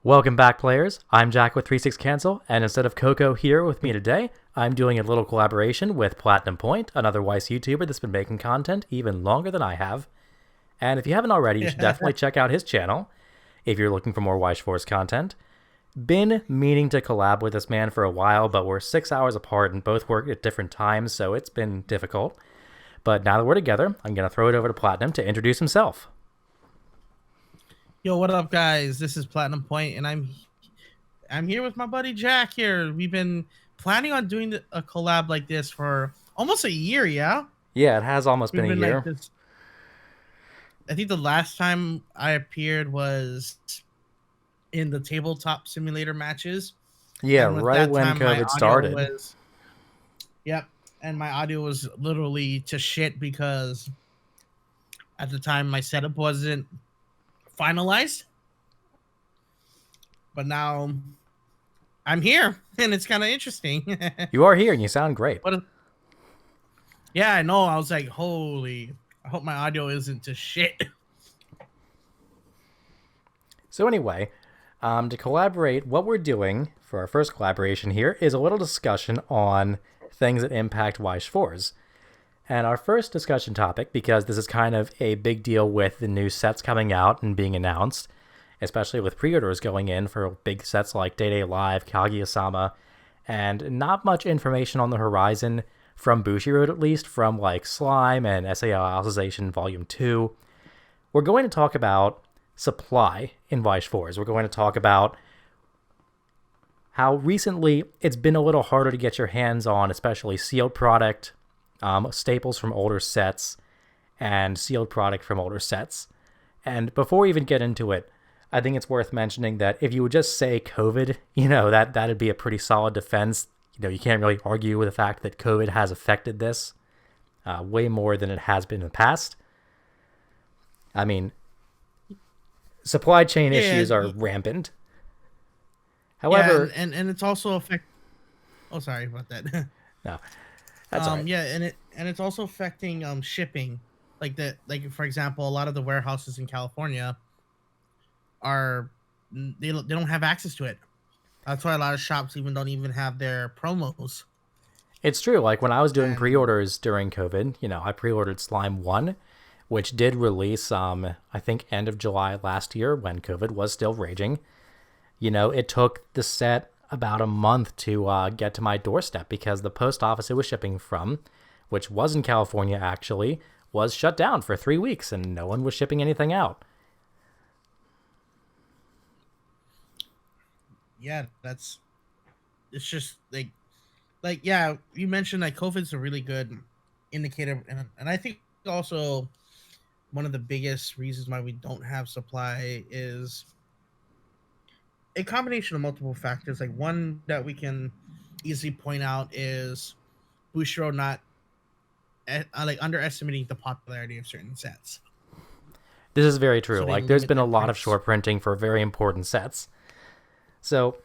Welcome back, players. I'm Jack with 36 Cancel, and instead of Coco here with me today, I'm doing a little collaboration with Platinum Point, another Weiss YouTuber that's been making content even longer than I have. And if you haven't already, you should definitely check out his channel if you're looking for more Weiss Schwarz content. Been meaning to collab with this man for a while, but we're 6 hours apart and both work at different times, so it's been difficult. But now that we're together, I'm going to throw it over to Platinum to introduce himself. Yo, what up, guys? This is Platinum Point, and I'm here with my buddy Jack. Here, we've been planning on doing a collab like this for almost a year. Yeah, Yeah, it has almost been a year. like this. I think the last time I appeared was in the tabletop simulator matches. Yeah, And with right that when time, my COVID audio started. was, yep, and my audio was literally to shit because at the time my setup wasn't finalized. But now I'm here, and it's kind of interesting. You are here and you sound great. Yeah, I know. I was like, holy, I hope my audio isn't to shit. So anyway, to collaborate, what we're doing for our first collaboration here is a little discussion on things that impact Weiss Schwarz. And our first discussion topic, because this is kind of a big deal with the new sets coming out and being announced, especially with pre-orders going in for big sets like Day Day Live, Kaguya-sama, and not much information on the horizon from Bushiroad, at least, from like Slime and SAO Alicization Volume 2. We're going to talk about supply in Weiss Schwarz. We're going to talk about how recently it's been a little harder to get your hands on, especially sealed product, staples from older sets, and sealed product from older sets. And before we even get into it, I think it's worth mentioning that if you would just say COVID, that'd be a pretty solid defense. You can't really argue with the fact that COVID has affected this way more than it has been in the past. I mean, supply chain issues are rampant. However, and it's also affect. Oh, sorry about that. No, that's all right. Yeah, and it's also affecting shipping. Like for example, a lot of the warehouses in California they don't have access to it. That's why a lot of shops don't even have their promos. It's true. Like when I was doing pre-orders during COVID, I pre-ordered Slime 1, which did release, I think, end of July last year when COVID was still raging. It took the set about a month to get to my doorstep because the post office it was shipping from, which was in California actually, was shut down for 3 weeks and no one was shipping anything out. Yeah, it's just yeah, you mentioned that COVID's a really good indicator, and I think also one of the biggest reasons why we don't have supply is a combination of multiple factors. Like one that we can easily point out is Bushiroad not underestimating the popularity of certain sets. This is very true. So there's been a lot of short printing for very important sets. So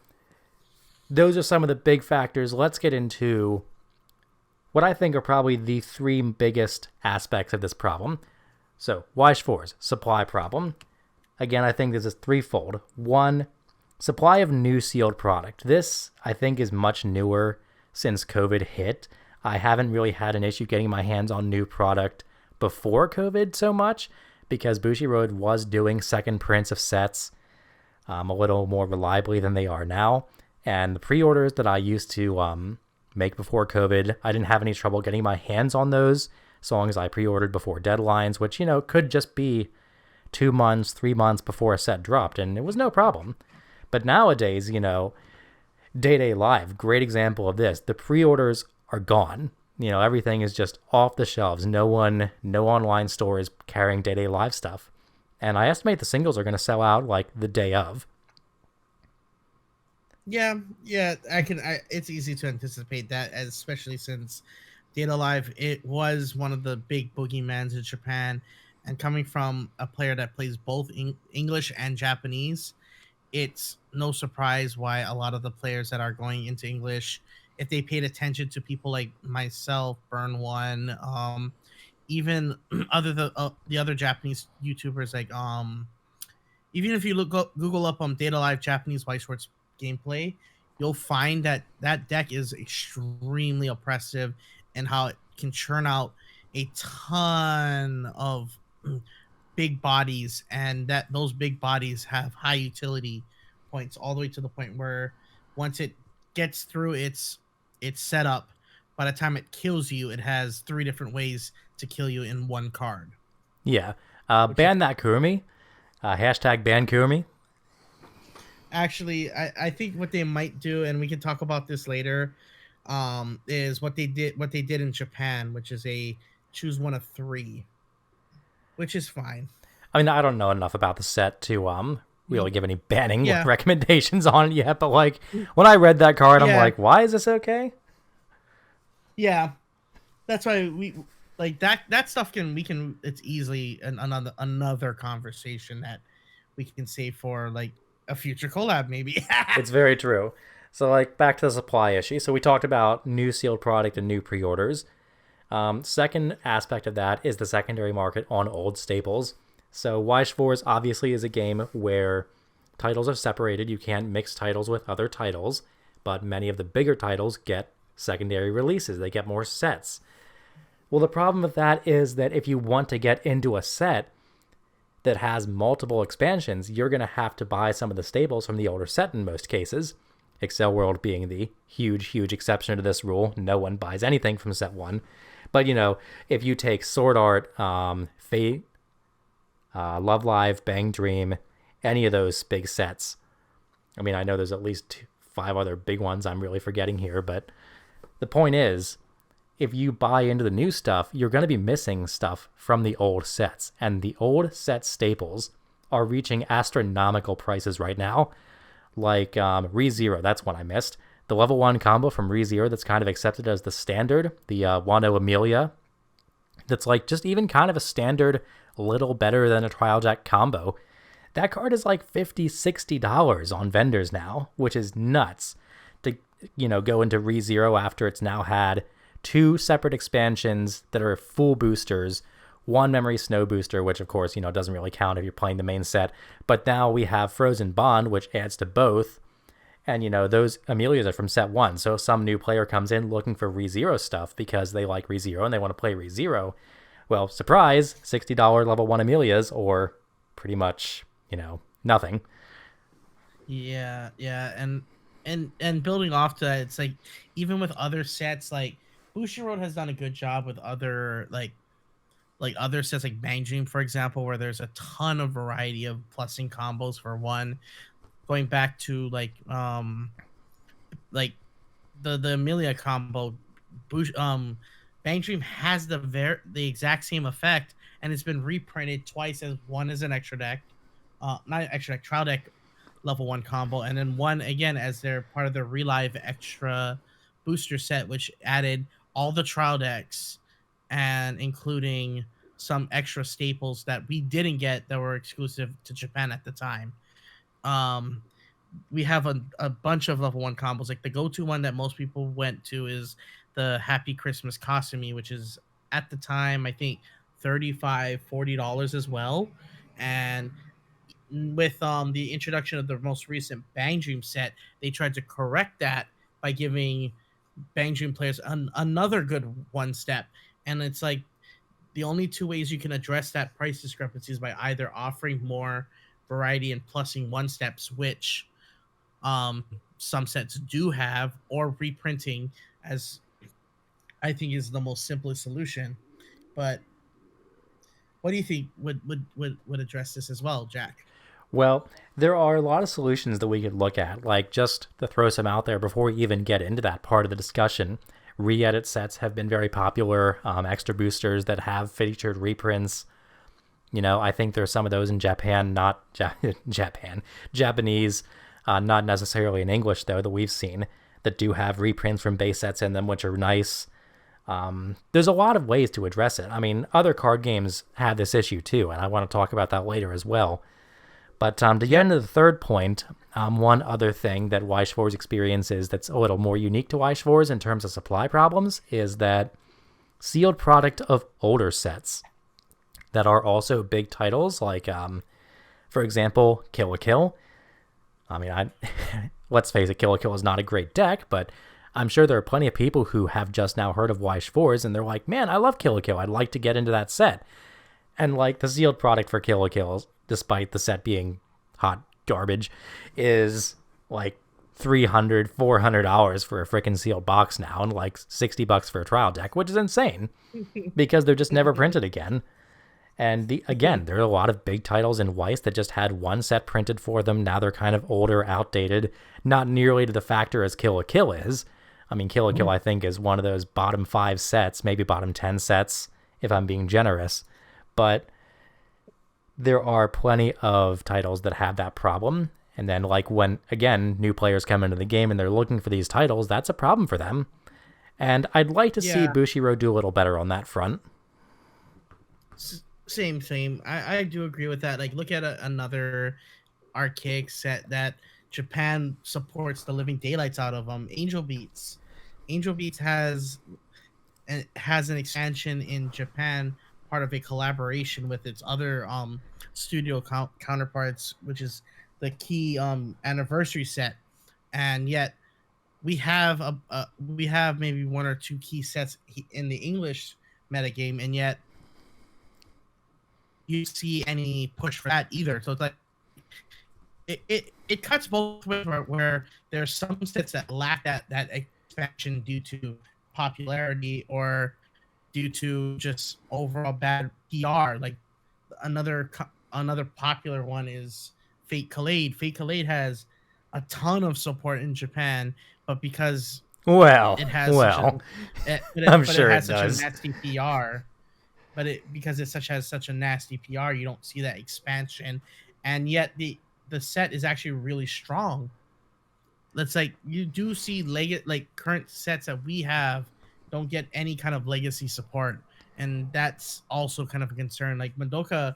those are some of the big factors. Let's get into what I think are probably the three biggest aspects of this problem. So Weiss Schwarz, supply problem. Again, I think this is threefold. One, supply of new sealed product. This, I think, is much newer since COVID hit. I haven't really had an issue getting my hands on new product before COVID so much because Bushiroad was doing second prints of sets a little more reliably than they are now. And the pre-orders that I used to make before COVID, I didn't have any trouble getting my hands on those so long as I pre-ordered before deadlines, which, could just be 2 months, 3 months before a set dropped, and it was no problem. But nowadays, Day Day Live, great example of this. The pre-orders are gone. Everything is just off the shelves. No online store is carrying Day Day Live stuff. And I estimate the singles are going to sell out like the day of. Yeah, it's easy to anticipate that, especially since Data Live, it was one of the big boogeymans in Japan, and coming from a player that plays both English and Japanese, it's no surprise why a lot of the players that are going into English, if they paid attention to people like myself, Burn One, even the other Japanese YouTubers like Even if you Google up Data Live Japanese Weiss Schwarz gameplay, you'll find that that deck is extremely oppressive and how it can churn out a ton of big bodies, and that those big bodies have high utility points all the way to the point where once it gets through its setup, by the time it kills you, it has 3 different ways to kill you in one card. Yeah. Ban that Kurumi. Hashtag ban Kurumi. Actually, I think what they might do, and we can talk about this later, is what they did in Japan, which is a choose one of 3, which is fine. I mean, I don't know enough about the set to really give any banning Yeah. recommendations on it yet, but like when I read that card, I'm Yeah. like, why is this okay? Yeah, that's why we like that stuff it's easily another conversation that we can save for like a future collab maybe. It's very true. So like back to the supply issue. So we talked about new sealed product and new pre-orders. Second aspect of that is the secondary market on old staples. So Weiss Schwarz obviously is a game where titles are separated. You can't mix titles with other titles, but many of the bigger titles get secondary releases. They get more sets. Well, the problem with that is that if you want to get into a set that has multiple expansions, you're going to have to buy some of the staples from the older set in most cases. Excel World being the huge exception to this rule. No one buys anything from set 1. But, you know, if you take Sword Art, Fate, Love Live, Bang Dream, any of those big sets. I mean, I know there's at least 5 other big ones I'm really forgetting here, but the point is, if you buy into the new stuff, you're going to be missing stuff from the old sets. And the old set staples are reaching astronomical prices right now. Like ReZero, that's one I missed. The level 1 combo from ReZero that's kind of accepted as the standard, the Wano Amelia, that's like just even kind of a standard, little better than a trial deck combo. That card is like $50, $60 on vendors now, which is nuts to, you know, go into ReZero after it's now had 2 separate expansions that are full boosters, 1 Memory Snow booster, which of course, you know, doesn't really count if you're playing the main set. But now we have Frozen Bond, which adds to both. And, you know, those Amelias are from set 1. So if some new player comes in looking for ReZero stuff because they like ReZero and they want to play ReZero, well, surprise, $60 level 1 Amelias, or pretty much, you know, nothing. Yeah, and building off to that, it's like even with other sets, like Bushin Road has done a good job with other like other sets like Bang Dream, for example, where there's a ton of variety of plussing combos for one. Going back to like the Amelia combo, Bang Dream has the exact same effect, and it's been reprinted twice as one as an extra deck, not extra deck, trial deck level 1 combo, and then one again as their part of the Relive extra booster set, which added all the trial decks and including some extra staples that we didn't get that were exclusive to Japan at the time. We have a bunch of level 1 combos. Like the go-to one that most people went to is the Happy Christmas Kasumi, which is at the time I think $35-$40 as well. And with the introduction of the most recent Bang Dream set, they tried to correct that by giving Bang Dream players another good one step. And it's like the only 2 ways you can address that price discrepancy is by either offering more variety and plussing one steps, which some sets do have, or reprinting, as I think is the most simplest solution. But what do you think would address this as well, Jack? Well, there are a lot of solutions that we could look at, like just to throw some out there before we even get into that part of the discussion. Re-edit sets have been very popular, extra boosters that have featured reprints. You know, I think there's some of those in Japan, not Japanese, not necessarily in English, though, that we've seen that do have reprints from base sets in them, which are nice. There's a lot of ways to address it. I mean, other card games have this issue too, and I want to talk about that later as well. But to get into the third point, one other thing that Weiss Schwarz experiences that's a little more unique to Weiss Schwarz in terms of supply problems is that sealed product of older sets that are also big titles like For example, Kill a Kill. I mean, let's face it, Kill a Kill is not a great deck, but I'm sure there are plenty of people who have just now heard of Weiss Schwarz, and they're like, man, I love Kill a Kill. I'd like to get into that set. And like the sealed product for Kill a Kill, despite the set being hot garbage, is like $300-$400 for a freaking sealed box now, and like $60 for a trial deck, which is insane because they're just never printed again. And again, there are a lot of big titles in Weiss that just had one set printed for them. Now they're kind of older, outdated, not nearly to the factor as Kill a Kill is. I mean, Kill a Kill, I think, is one of those bottom 5 sets, maybe bottom 10 sets, if I'm being generous. But there are plenty of titles that have that problem. And then, like, when, again, new players come into the game and they're looking for these titles, that's a problem for them. And I'd like to see Bushiroad do a little better on that front. Same. I do agree with that. Like, look at another archaic set that Japan supports the living daylights out of. Angel Beats. Angel Beats has an expansion in Japan, part of a collaboration with its other studio counterparts, which is the key anniversary set. And yet we have we have maybe one or two key sets in the English metagame, and yet you see any push for that either. So it's like it cuts both ways, where there's some sets that lack that expansion due to popularity or due to just overall bad PR. Like another popular one is Fate Kaleid. Fate Kaleid has a ton of support in Japan, but because it has I'm sure it has does. such a nasty PR. But because it has such a nasty PR, you don't see that expansion, and yet the set is actually really strong. That's like you do see current sets that we have don't get any kind of legacy support, and that's also kind of a concern. Like Madoka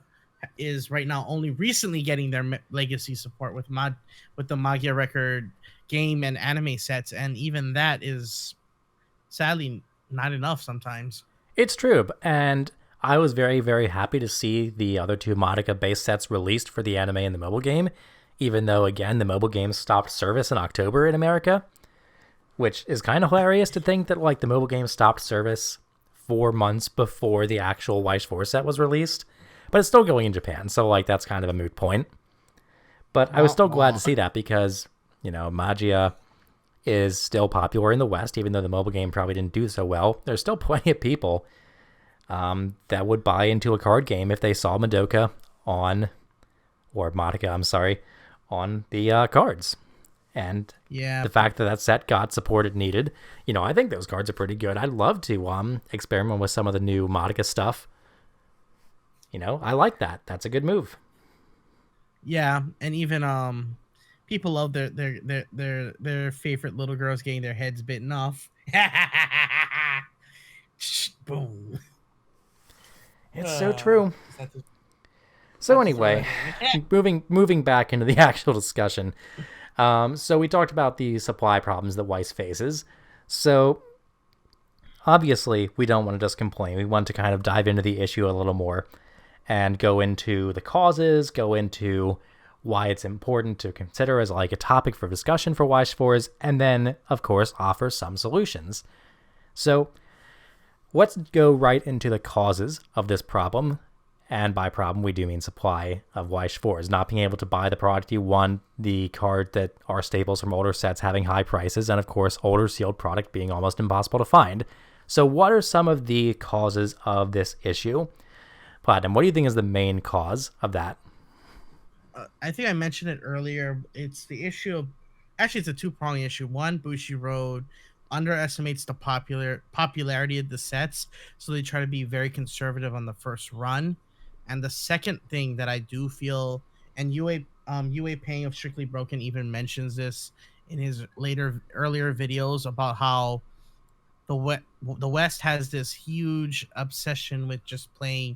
is right now only recently getting their legacy support with the Magia Record game and anime sets, and even that is sadly not enough sometimes. It's true, and I was very, very happy to see the other two Madoka base sets released for the anime and the mobile game, even though, again, the mobile game stopped service in October in America, which is kind of hilarious to think that, like, the mobile game stopped service 4 months before the actual Weiss Schwarz set was released, but it's still going in Japan, so, like, that's kind of a moot point. But I was still glad to see that because, you know, Magia is still popular in the West, even though the mobile game probably didn't do so well. There's still plenty of people that would buy into a card game if they saw Madoka on the cards. And the fact that set got support it needed, you know, I think those cards are pretty good. I'd love to experiment with some of the new Madoka stuff. You know, I like that. That's a good move. Yeah, and even people love their favorite little girls getting their heads bitten off. Boom. It's so true. So anyway, moving back into the actual discussion. So we talked about the supply problems that Weiss faces. So obviously we don't want to just complain. We want to kind of dive into the issue a little more and go into the causes, go into why it's important to consider as like a topic for discussion for Weiss Schwarz, and then, of course, offer some solutions. So let's go right into the causes of this problem. And by problem, we do mean supply of Weiss Schwarz. Not being able to buy the product you want, the card that are staples from older sets having high prices, and of course, older sealed product being almost impossible to find. So what are some of the causes of this issue? Platinum, what do you think is the main cause of that? I think I mentioned it earlier. It's the issue of... Actually, it's a two-pronged issue. One, Bushiroad underestimates the popularity of the sets, so they try to be very conservative on the first run. And the second thing that I do feel, and UA Paying of Strictly Broken even mentions this in his earlier videos about how the West has this huge obsession with just playing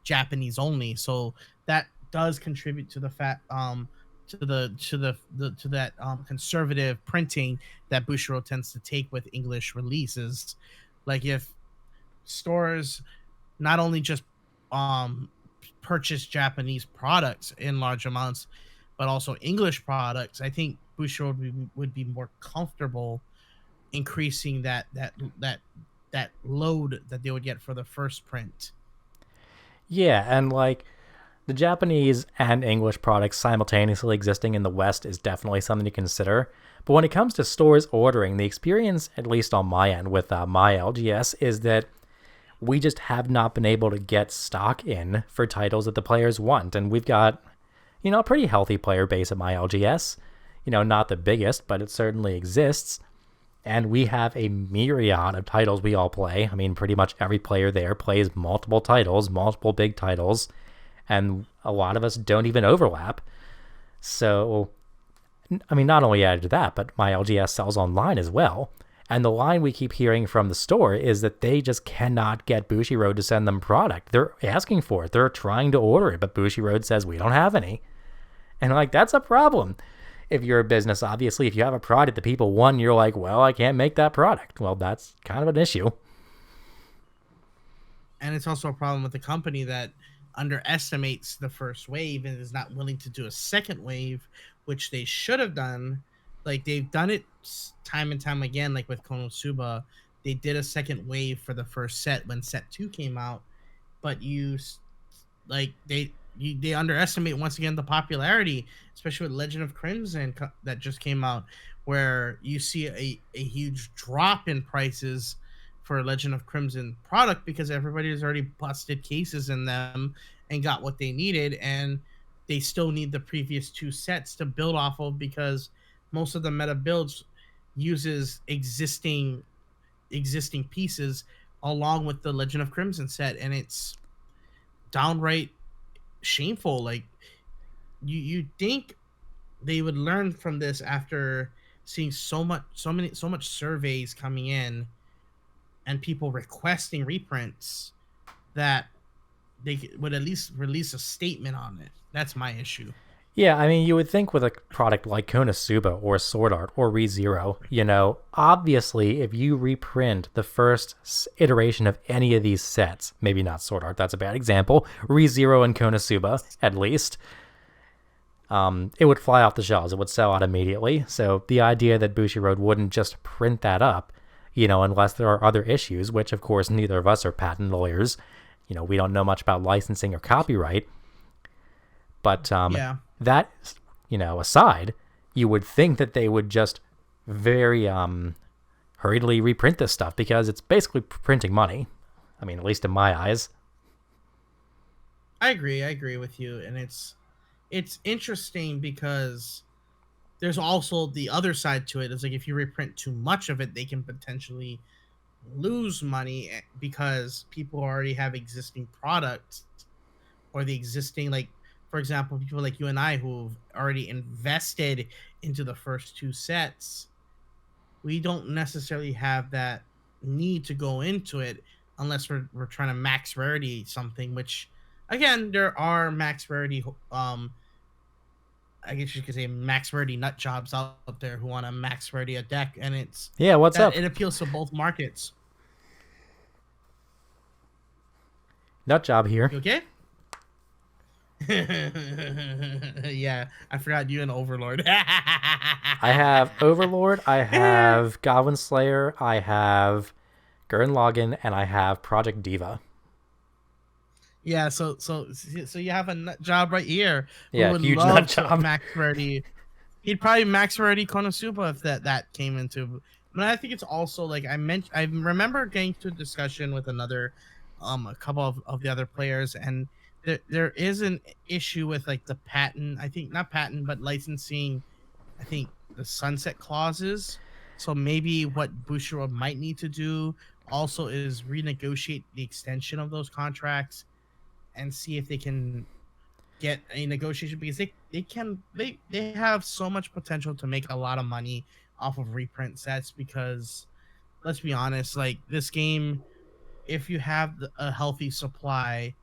Japanese only. So that does contribute to the fact to that conservative printing that Bushiroad tends to take with English releases. Like if stores not only just purchase Japanese products in large amounts, but also English products, I think Bushiroad would be more comfortable increasing that load that they would get for the first print. Yeah, and like the Japanese and English products simultaneously existing in the West is definitely something to consider. But when it comes to stores ordering, the experience, at least on my end with my LGS, is that we just have not been able to get stock in for titles that the players want. And we've got, a pretty healthy player base at my LGS. Not the biggest, but it certainly exists. And we have a myriad of titles we all play. I mean, pretty much every player there plays multiple titles, multiple big titles, and a lot of us don't even overlap. So, I mean, not only added to that, but my LGS sells online as well. And the line we keep hearing from the store is that they just cannot get Bushiroad to send them product. They're asking for it. They're trying to order it, but Bushiroad says we don't have any. And like, that's a problem. If you're a business, obviously, if you have a product that people want, you're like, well, I can't make that product. Well, that's kind of an issue. And it's also a problem with the company that underestimates the first wave and is not willing to do a second wave, which they should have done. Like, they've done it time and time again, like with Konosuba. They did a second wave for the first set when set 2 came out, but they underestimate once again the popularity, especially with Legend of Crimson that just came out, where you see a huge drop in prices for Legend of Crimson product because everybody has already busted cases in them and got what they needed, and they still need the previous 2 sets to build off of because most of the meta builds uses existing pieces along with the Legend of Crimson set, and it's downright shameful. Like, you think they would learn from this after seeing so much surveys coming in and people requesting reprints, that they would at least release a statement on it. That's my issue. Yeah, I mean, you would think with a product like Konosuba or Sword Art or ReZero, obviously, if you reprint the first iteration of any of these sets, maybe not Sword Art, that's a bad example, ReZero and Konosuba, at least, it would fly off the shelves. It would sell out immediately. So the idea that Bushiroad wouldn't just print that up, unless there are other issues, which, of course, neither of us are patent lawyers. We don't know much about licensing or copyright. But that, aside, you would think that they would just very hurriedly reprint this stuff because it's basically printing money. I mean, at least in my eyes. I agree with you, and it's interesting because there's also the other side to it. It's like if you reprint too much of it, they can potentially lose money because people already have existing products or the existing, like, for example, people like you and I who've already invested into the first 2 sets, we don't necessarily have that need to go into it unless we're trying to max rarity something, which, again, there are max rarity, I guess you could say max rarity nut jobs out there who want to max rarity a deck, and what's up? It appeals to both markets. Nut job here. You okay? Yeah, I forgot you and Overlord. I have Overlord, I have Goblin Slayer, I have Gurren Lagann, and I have Project Diva. Yeah, so you have a nut job right here. Yeah, huge nut job. Max rarity. He'd probably max rarity Konosuba if that came into. But I think it's also like I remember getting to a discussion with a couple of the other players, and there is an issue with like the patent. I think not patent, but licensing. I think the sunset clauses. So maybe what Bushiroad might need to do also is renegotiate the extension of those contracts and see if they can get a negotiation, because they have so much potential to make a lot of money off of reprint sets. Because let's be honest, like this game, if you have a healthy supply,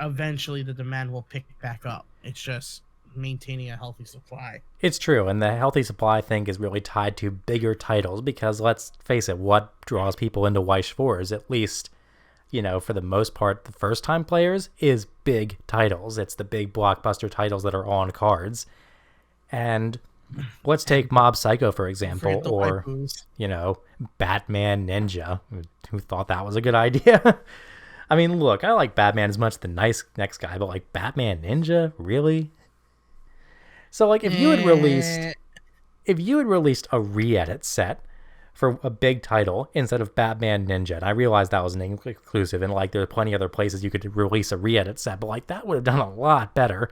eventually the demand will pick back up. It's just maintaining a healthy supply. It's true, and the healthy supply, I think, is really tied to bigger titles, because let's face it, what draws people into Weiss Schwarz, at least for the most part, the first time players, is big titles. It's the big blockbuster titles that are on cards. And let's take Mob Psycho, for example, or, Batman Ninja. Who thought that was a good idea? I mean, look, I like Batman as much as the next guy, but like Batman Ninja, really? So like if you had released a re-edit set for a big title instead of Batman Ninja, and I realized that was an inclusive, and like there are plenty of other places you could release a re-edit set, but like that would have done a lot better.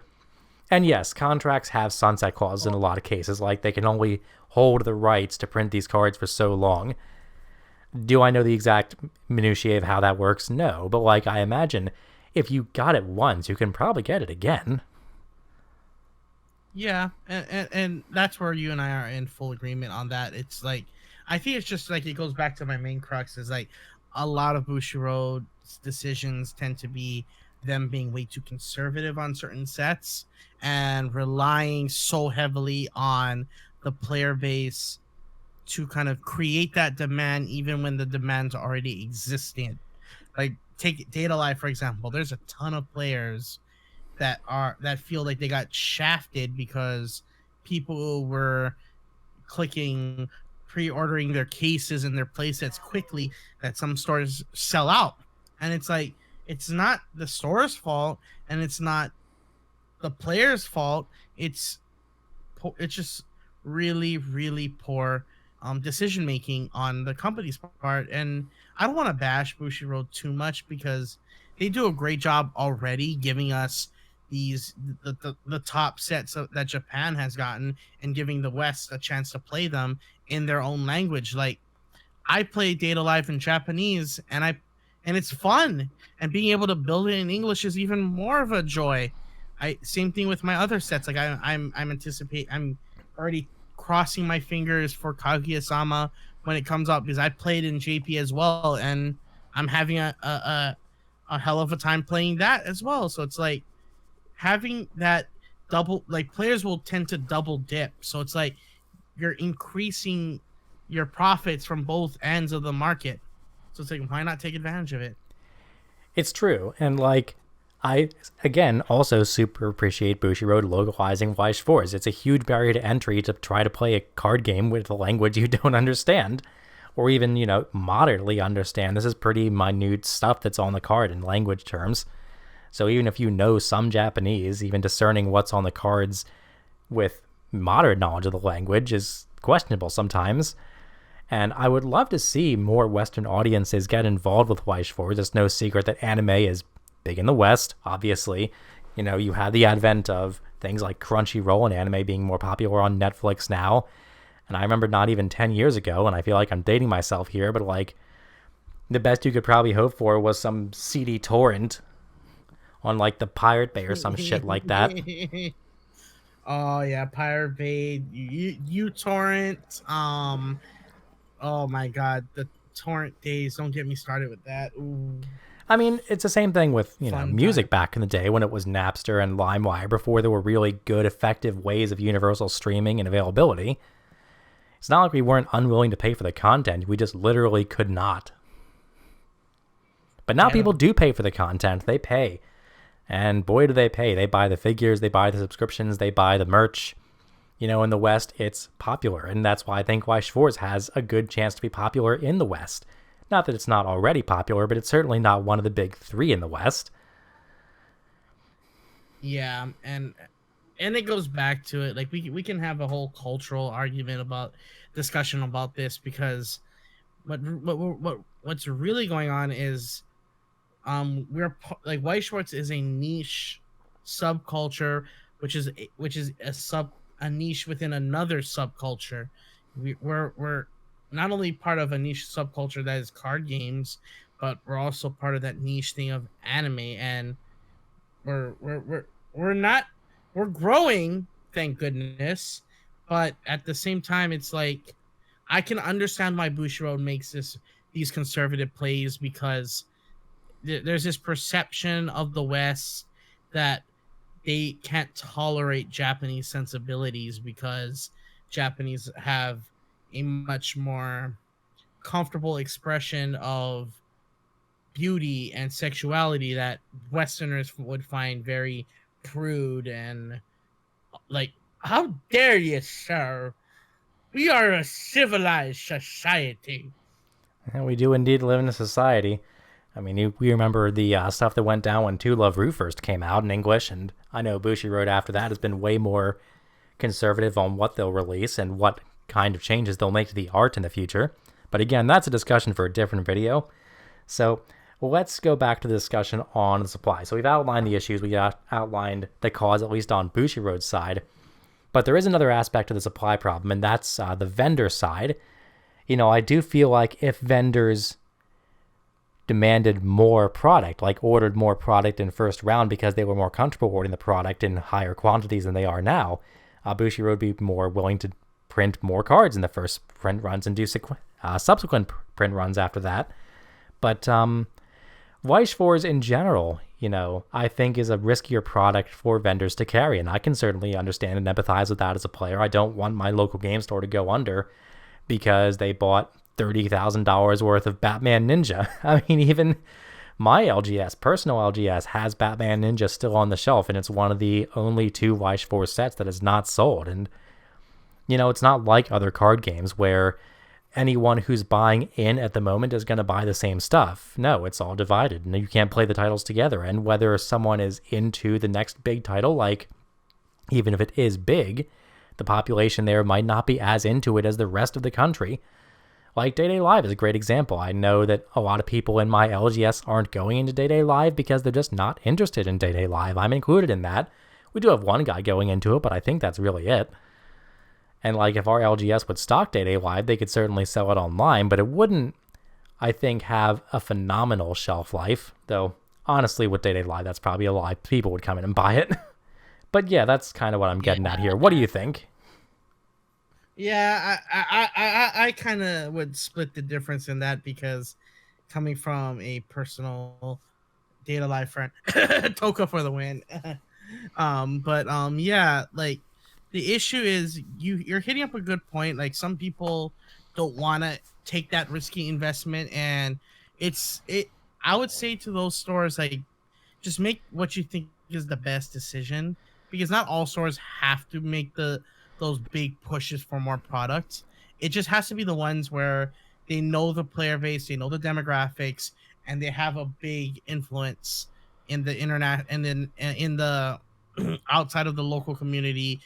And yes, contracts have sunset clauses in a lot of cases, like they can only hold the rights to print these cards for so long. Do I know the exact minutiae of how that works? No, but like I imagine if you got it once, you can probably get it again. Yeah, and that's where you and I are in full agreement on that. It's like, I think it's just like, it goes back to my main crux, is like a lot of Bushiroad's decisions tend to be them being way too conservative on certain sets and relying so heavily on the player base to kind of create that demand even when the demand's already existing. Like take Data Live for example. There's a ton of players that feel like they got shafted because people were clicking pre-ordering their cases and their playsets quickly, that some stores sell out. And it's like, it's not the store's fault and it's not the player's fault. It's just really, really poor decision making on the company's part. And I don't want to bash Bushiroad too much because they do a great job already giving us the top sets that Japan has gotten and giving the West a chance to play them in their own language. Like I play Data Life in Japanese and it's fun, and being able to build it in English is even more of a joy. I same thing with my other sets. Like I'm already crossing my fingers for Kaguya-sama when it comes out because I played in JP as well, and I'm having a hell of a time playing that as well. So it's like having that double, like players will tend to double dip. So it's like you're increasing your profits from both ends of the market. So it's like, why not take advantage of it? It's true. And like, I, again, also super appreciate Bushiroad localizing Weiss Schwarz. It's a huge barrier to entry to try to play a card game with a language you don't understand, or even, moderately understand. This is pretty minute stuff that's on the card in language terms. So even if you know some Japanese, even discerning what's on the cards with moderate knowledge of the language is questionable sometimes. And I would love to see more Western audiences get involved with Weiss Schwarz. It's no secret that anime is big in the West, obviously. You had the advent of things like Crunchyroll and anime being more popular on Netflix now. And I remember not even 10 years ago, and I feel like I'm dating myself here, but like the best you could probably hope for was some CD torrent on like the Pirate Bay or some shit like that. Oh yeah, Pirate Bay, uTorrent. Oh my god, the torrent days. Don't get me started with that. Ooh. I mean, it's the same thing with, music Time. back in the day when it was Napster and LimeWire before there were really good, effective ways of universal streaming and availability. It's not like we weren't unwilling to pay for the content. We just literally could not. But now people do pay for the content. They pay. And boy, do they pay. They buy the figures, they buy the subscriptions, they buy the merch. In the West, it's popular. And that's why I think Weiss Schwarz has a good chance to be popular in the West. Not that it's not already popular, but it's certainly not one of the big three in the West. Yeah, and it goes back to it. Like we can have a whole cultural argument about discussion about this because what's really going on is like Weiss Schwarz is a niche subculture, which is a niche within another subculture. We're not only part of a niche subculture that is card games, but we're also part of that niche thing of anime, and we're not we're growing, thank goodness, but at the same time, it's like I can understand why Bushiroad makes these conservative plays because there's this perception of the West that they can't tolerate Japanese sensibilities because Japanese have a much more comfortable expression of beauty and sexuality that Westerners would find very prude and like, how dare you, sir? We are a civilized society. And we do indeed live in a society. I mean, we remember the stuff that went down when To Love Ru first came out in English, and I know Bushiroad after that has been way more conservative on what they'll release and what kind of changes they'll make to the art in the future. But again, that's a discussion for a different video. So let's go back to the discussion on the supply. So we've outlined the issues, we outlined the cause, at least on Bushiroad's side. But there is another aspect to the supply problem, and that's the vendor side. I do feel like if vendors demanded more product, like ordered more product in first round because they were more comfortable ordering the product in higher quantities than they are now, Bushiroad would be more willing to print more cards in the first print runs and do subsequent print runs after that. But Weiss Schwarz in general, I think is a riskier product for vendors to carry, and I can certainly understand and empathize with that as a player. I don't want my local game store to go under because they bought $30,000 worth of Batman Ninja. I mean, even my LGS, personal LGS, has Batman Ninja still on the shelf, and it's one of the only 2 Weiss Schwarz sets that is not sold. And, it's not like other card games where anyone who's buying in at the moment is going to buy the same stuff. No, it's all divided, and you can't play the titles together. And whether someone is into the next big title, like, even if it is big, the population there might not be as into it as the rest of the country. Like Day Day Live is a great example. I know that a lot of people in my LGS aren't going into Day Day Live because they're just not interested in Day Day Live. I'm included in that. We do have one guy going into it, but I think that's really it. And like if our LGS would stock Day Day Live, they could certainly sell it online, but it wouldn't, I think, have a phenomenal shelf life. Though, honestly, with Day Day Live, that's probably a lie. People would come in and buy it. But yeah, that's kind of what I'm getting at here. What do you think? Yeah, I kind of would split the difference in that because coming from a personal Data Live friend, Toka for the win. Yeah, like the issue is you're hitting up a good point. Like some people don't want to take that risky investment, and I would say to those stores, like, just make what you think is the best decision, because not all stores have to make those big pushes for more products. It just has to be the ones where they know the player base, they know the demographics, and they have a big influence in the internet and then in the outside of the local community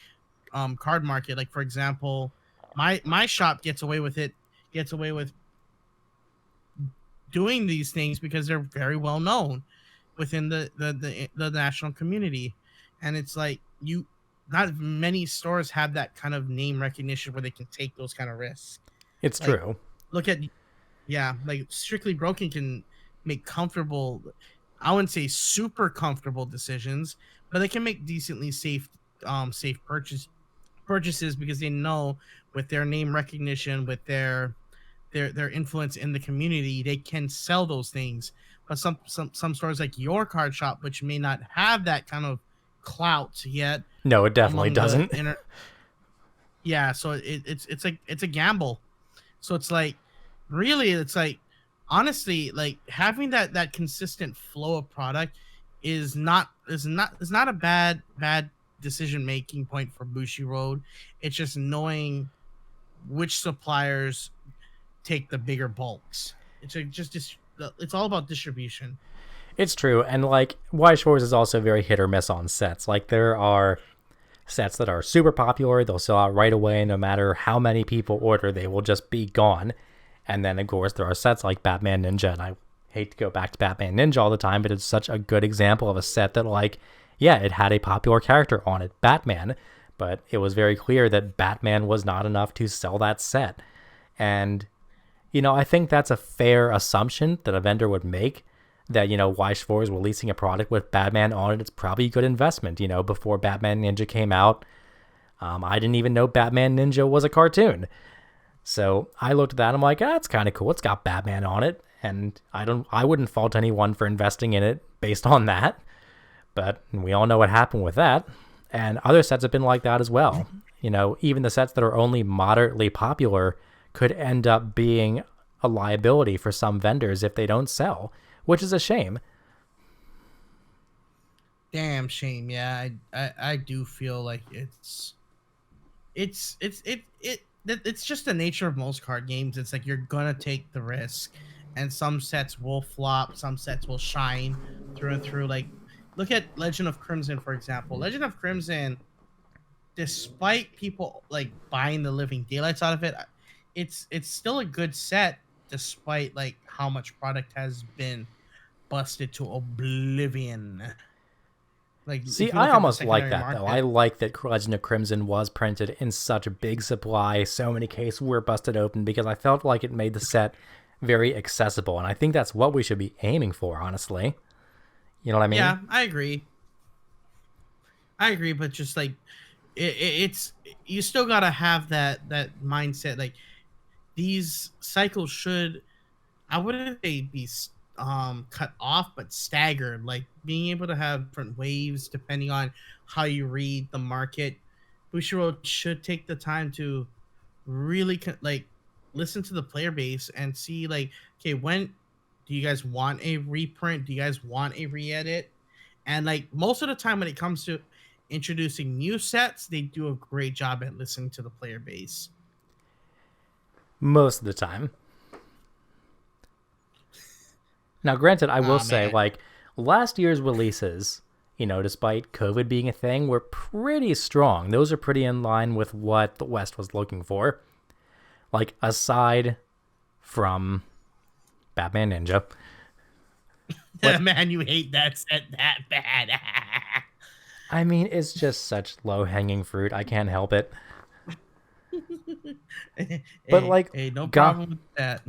card market. Like for example, my shop gets away with doing these things because they're very well known within the national community. And it's like not many stores have that kind of name recognition where they can take those kind of risks. It's like, true. Look at, like Strictly Broken can make comfortable, I wouldn't say super comfortable decisions, but they can make decently safe purchases because they know with their name recognition, with their influence in the community, they can sell those things. But some stores like your card shop, which may not have that kind of clout yet. No, it definitely doesn't. So it's a gamble. So it's like, really, it's like, honestly, like having that consistent flow of product is not a bad decision making point for Bushiroad. It's just knowing which suppliers take the bigger bulks. It's all about distribution. It's true, and like Weiss Schwarz is also very hit or miss on sets. Like there are sets that are super popular, they'll sell out right away, no matter how many people order, they will just be gone. And then of course there are sets like Batman Ninja, and I hate to go back to Batman Ninja all the time, but it's such a good example of a set that, like, yeah, it had a popular character on it, Batman, but it was very clear that Batman was not enough to sell that set. And I think that's a fair assumption that a vendor would make, that, Weiss Schwarz releasing a product with Batman on it, it's probably a good investment. Before Batman Ninja came out, I didn't even know Batman Ninja was a cartoon. So I looked at that and I'm like, it's kind of cool. It's got Batman on it. And I wouldn't fault anyone for investing in it based on that. But we all know what happened with that. And other sets have been like that as well. Even the sets that are only moderately popular could end up being a liability for some vendors if they don't sell. which is a shame. Damn shame. Yeah, I do feel like it's just the nature of most card games. It's like you're gonna take the risk, and some sets will flop, some sets will shine through and through. Like, look at Legend of Crimson, for example. Legend of Crimson, despite people like buying the living daylights out of it, it's still a good set, despite like how much product has been busted to oblivion. Like, See, if you I look at the almost like secondary that though. I market, like that Legend of Crimson was printed in such a big supply. So many cases were busted open because I felt like it made the set very accessible, and I think that's what we should be aiming for, honestly. You know what I mean? yeah, I agree, but just like it's you still gotta have that mindset. Like, these cycles should, I wouldn't say be cut off, but staggered. Like, being able to have different waves depending on how you read the market. Bushiroad should take the time to really like listen to the player base and see, like, okay, when do you guys want a reprint? Do you guys want a re-edit? And like, most of the time when it comes to introducing new sets, they do a great job at listening to the player base. Most of the time. Now, granted, I will Oh say, man. like, last year's releases, despite COVID being a thing, were pretty strong. Those are pretty in line with what the West was looking for. Like, aside from Batman Ninja. What? Man, you hate that set that bad. I mean, it's just such low hanging fruit. I can't help it. But, hey, like, hey, no Go- problem with that.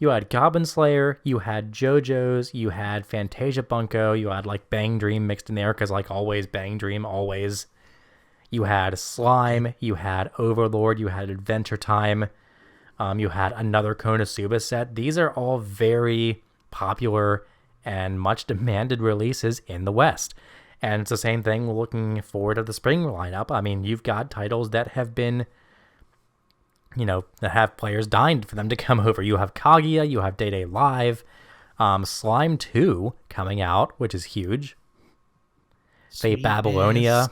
you had Goblin Slayer, you had JoJo's, you had Fantasia Bunko, you had, like, Bang Dream mixed in there, because, like, always Bang Dream, always. You had Slime, you had Overlord, you had Adventure Time, you had another Konosuba set. These are all very popular and much demanded releases in the West. And it's the same thing looking forward to the spring lineup. I mean, you've got titles that have been, that have players dying for them to come over. You have Kaguya, you have Day Day Live, Slime 2 coming out, which is huge. Fate Sweetness. Babylonia.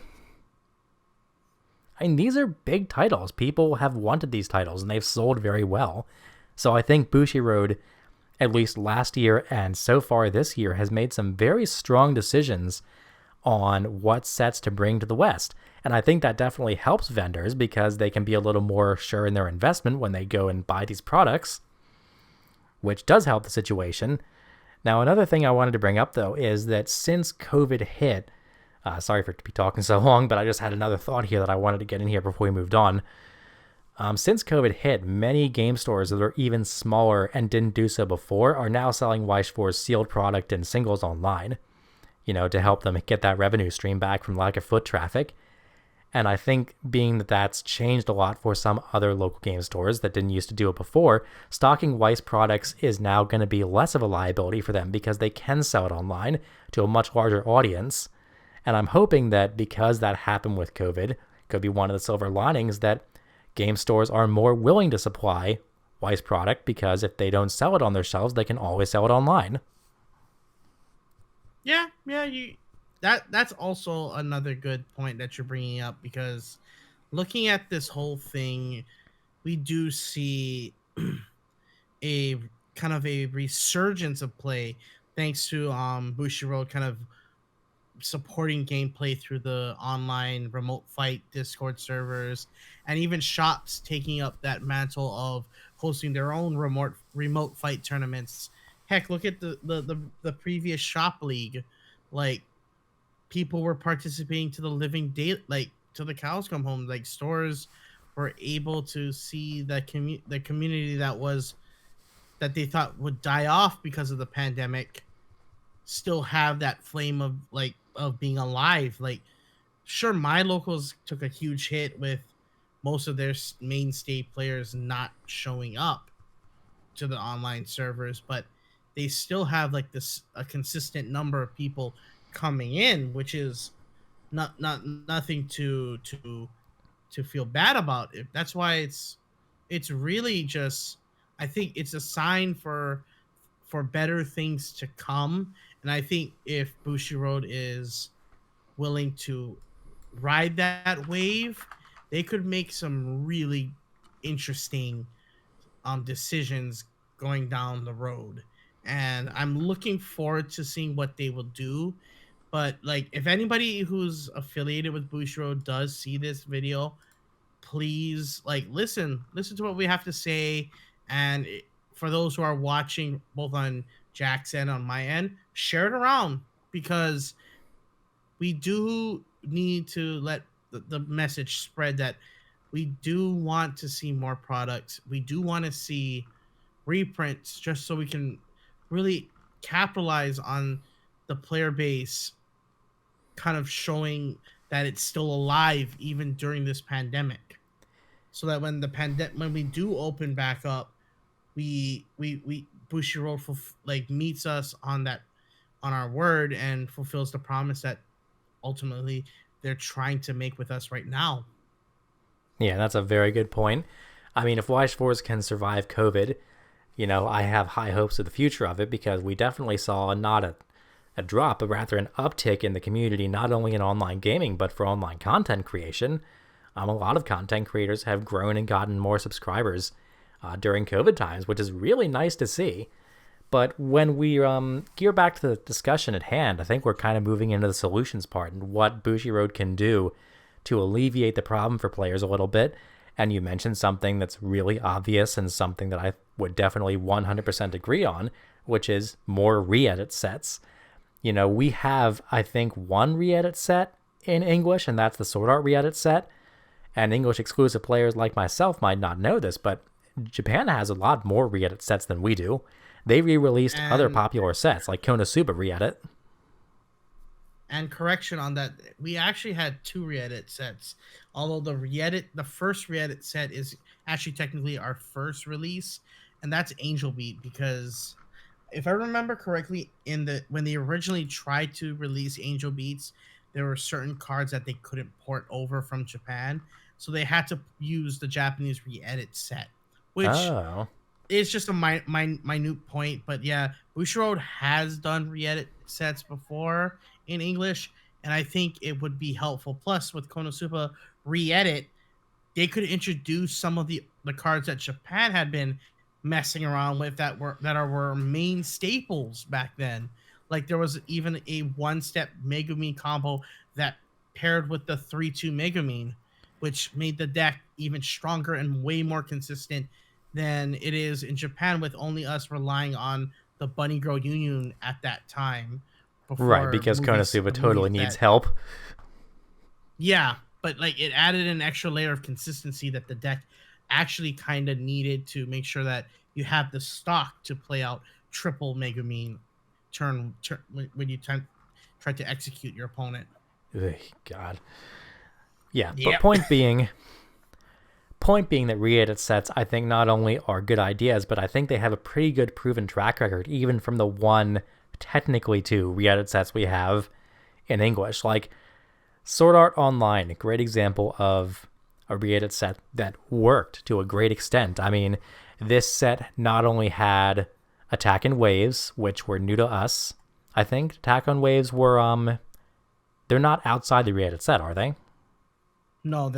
I mean, these are big titles. People have wanted these titles, and they've sold very well. So I think Bushiroad, at least last year and so far this year, has made some very strong decisions on what sets to bring to the West. And I think that definitely helps vendors because they can be a little more sure in their investment when they go and buy these products, which does help the situation. Now, another thing I wanted to bring up, though, is that since COVID hit, sorry for to be talking so long, but I just had another thought here that I wanted to get in here before we moved on. Since COVID hit, many game stores that are even smaller and didn't do so before are now selling Weiss Schwarz sealed product and singles online, to help them get that revenue stream back from lack of foot traffic. And I think being that that's changed a lot for some other local game stores that didn't used to do it before, stocking Weiss products is now going to be less of a liability for them because they can sell it online to a much larger audience. And I'm hoping that because that happened with COVID, could be one of the silver linings that game stores are more willing to supply Weiss product because if they don't sell it on their shelves, they can always sell it online. Yeah, that's also another good point that you're bringing up, because looking at this whole thing, we do see a kind of a resurgence of play thanks to Bushiroad kind of supporting gameplay through the online remote fight Discord servers, and even shops taking up that mantle of hosting their own remote fight tournaments. Heck, look at the previous shop league. Like, people were participating to the living day, like, till the cows come home. Like, stores were able to see the community that they thought would die off because of the pandemic still have that flame of being alive. Like, sure, my locals took a huge hit with most of their mainstay players not showing up to the online servers, but they still have like this a consistent number of people coming in, which is nothing to feel bad about. It That's why it's really just, I think it's a sign for better things to come. And I think if Bushiroad is willing to ride that wave, they could make some really interesting decisions going down the road. And I'm looking forward to seeing what they will do. But like, if anybody who's affiliated with Bushiroad does see this video, please like listen to what we have to say. And for those who are watching both on Jack's end on my end, share it around, because we do need to let the message spread that we do want to see more products. We do want to see reprints, just so we can really capitalize on the player base kind of showing that it's still alive even during this pandemic, so that when we do open back up, we Bushiroad like meets us on our word and fulfills the promise that ultimately they're trying to make with us right now. Yeah, that's a very good point. I mean, if Weiss Schwarz can survive COVID, I have high hopes of the future of it, because we definitely saw not a drop, but rather an uptick in the community, not only in online gaming, but for online content creation. A lot of content creators have grown and gotten more subscribers during COVID times, which is really nice to see. But when we gear back to the discussion at hand, I think we're kind of moving into the solutions part and what Bushiroad can do to alleviate the problem for players a little bit. And you mentioned something that's really obvious and something that I would definitely 100% agree on, which is more re-edit sets. We have, I think, one re-edit set in English, and that's the Sword Art re-edit set. And English exclusive players like myself might not know this, but Japan has a lot more re-edit sets than we do. They re-released other popular sets like Konosuba re-edit. And correction on that, we actually had 2 re-edit sets. Although the first re-edit set is actually technically our first release, and that's Angel Beat, because if I remember correctly, when they originally tried to release Angel Beats, there were certain cards that they couldn't port over from Japan, so they had to use the Japanese re-edit set, which is just a minute point. But yeah, Bushiroad has done re-edit sets before in English, and I think it would be helpful. Plus, with Konosuba re-edit, they could introduce some of the cards that Japan had been messing around with that were main staples back then. Like, there was even a one-step Megumin combo that paired with the 3-2 Megumin, which made the deck even stronger and way more consistent than it is in Japan, with only us relying on the Bunny Girl Union at that time. Right, because Konosuba totally needs help. Yeah, but like, it added an extra layer of consistency that the deck actually kind of needed to make sure that you have the stock to play out triple Megumin turn when you try to execute your opponent. Ugh, God. Yeah, yep. But point being that re-edit sets, I think, not only are good ideas, but I think they have a pretty good proven track record, even from the technically 2 re-edit sets we have in English. Like Sword Art Online, a great example of a re-edit set that worked to a great extent. I mean, this set not only had Attack in Waves, which were new to us. I think Attack on Waves were they're not outside the re-edit set, are they? No,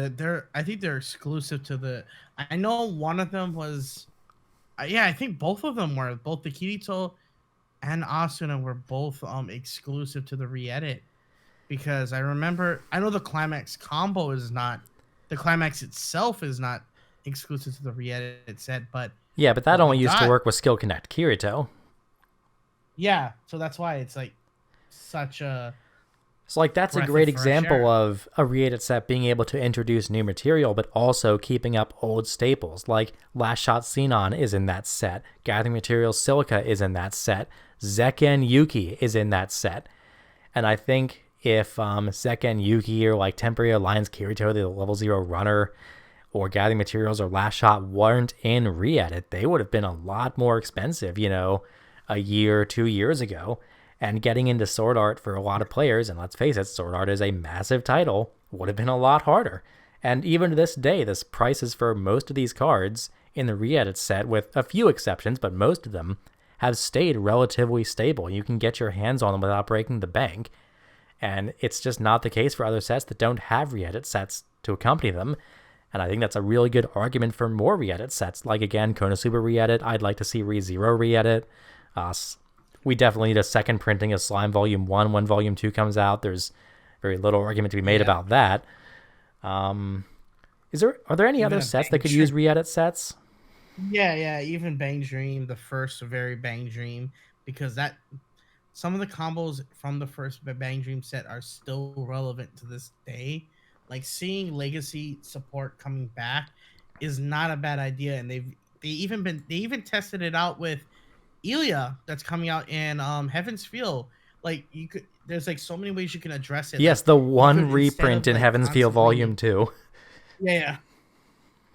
I think they're exclusive to the. I know one of them was, yeah, I think both of them were. Both the Kirito and Asuna were both exclusive to the re-edit, because I know the Climax combo is not. The Climax itself is not exclusive to the re-edit set, but yeah, but that only used to work with Skill Connect Kirito. Yeah, so that's why it's like such a. So like, that's a great example of a re-edit set being able to introduce new material, but also keeping up old staples. Like Last Shot Xenon is in that set. Gathering Materials Silica is in that set. Zekken Yuki is in that set. And I think if Zekken Yuki or like Temporary Alliance Kirito, the level 0 runner, or Gathering Materials or Last Shot weren't in re-edit, they would have been a lot more expensive, a year, 2 years ago. And getting into Sword Art for a lot of players, and let's face it, Sword Art is a massive title, would have been a lot harder. And even to this day, the prices for most of these cards in the re-edit set, with a few exceptions, but most of them, have stayed relatively stable. You can get your hands on them without breaking the bank. And it's just not the case for other sets that don't have re-edit sets to accompany them. And I think that's a really good argument for more re-edit sets. Like, again, Konosuba re-edit. I'd like to see ReZero re-edit. We definitely need a second printing of Slime Volume 1 when Volume 2 comes out. There's very little argument to be made about that. Are there any other sets that could use re-edit sets? Yeah. Even Bang Dream, the first very Bang Dream, because some of the combos from the first Bang Dream set are still relevant to this day. Like, seeing Legacy support coming back is not a bad idea, and they even tested it out with Ilya that's coming out in Heaven's Feel. Like, there's like so many ways you can address it. Yes, like, the one reprint in Heaven's Feel Volume 2.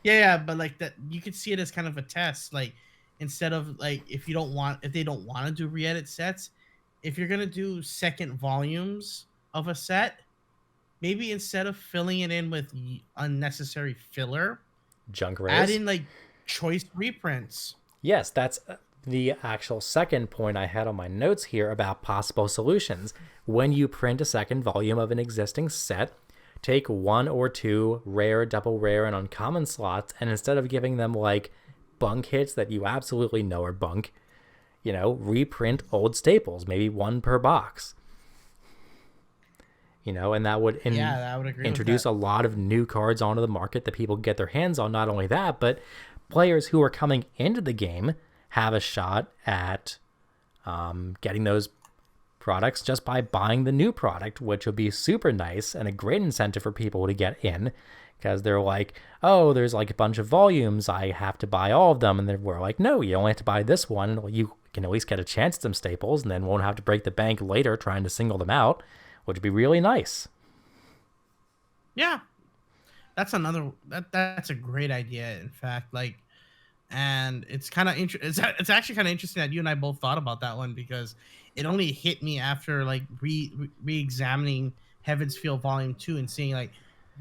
Yeah, but like that, you could see it as kind of a test. Like, instead of like, if they don't want to do re-edit sets, if you're gonna do second volumes of a set, maybe instead of filling it in with unnecessary filler, junk rares, add in like choice reprints. Yes, that's the actual second point I had on my notes here about possible solutions. When you print a second volume of an existing set, take one or two rare, double rare, and uncommon slots, and instead of giving them like bunk hits that you absolutely know are bunk, reprint old staples, maybe one per box. And that would, I would agree introduce a lot of new cards onto the market that people get their hands on. Not only that, but players who are coming into the game have a shot at getting those products just by buying the new product, which would be super nice and a great incentive for people to get in, because they're like, oh, there's like a bunch of volumes, I have to buy all of them. And then we're like, no, you only have to buy this one, and you can at least get a chance at some staples and then won't have to break the bank later trying to single them out, which would be really nice. Yeah, that's that's a great idea, in fact. Like, and it's kind of it's actually kind of interesting that you and I both thought about that one, because it only hit me after like re-examining Heaven's Feel Volume 2 and seeing like